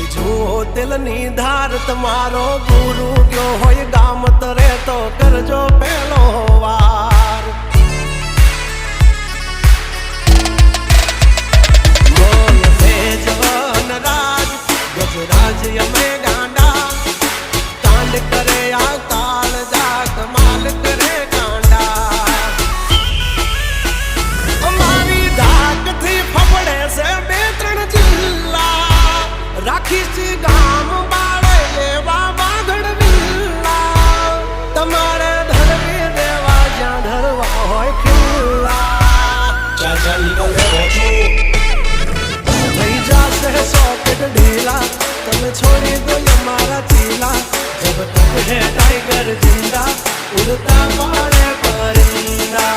दिल नीधार तमारो गुरु क्यों होय गाम तरे तो करजो पहलो वार मोल जवान राज गजराज यमे गांडा कांड करे आ काल जा कमाल करे गांडा हमारी धाक थी फफड़े से बेतरण जिल्ला राखी सी गाम बाड़े लेवा बागड़ बिल्ला तमारे धरवी देवा जा धरवा होय खिल्ला चाचा निकले रोचो थई जासे सॉकेट ढीला तमे छोड़ी दो हमारा चीला जब तक है टाइगर जिंदा उड़ता पाड़े परिंदा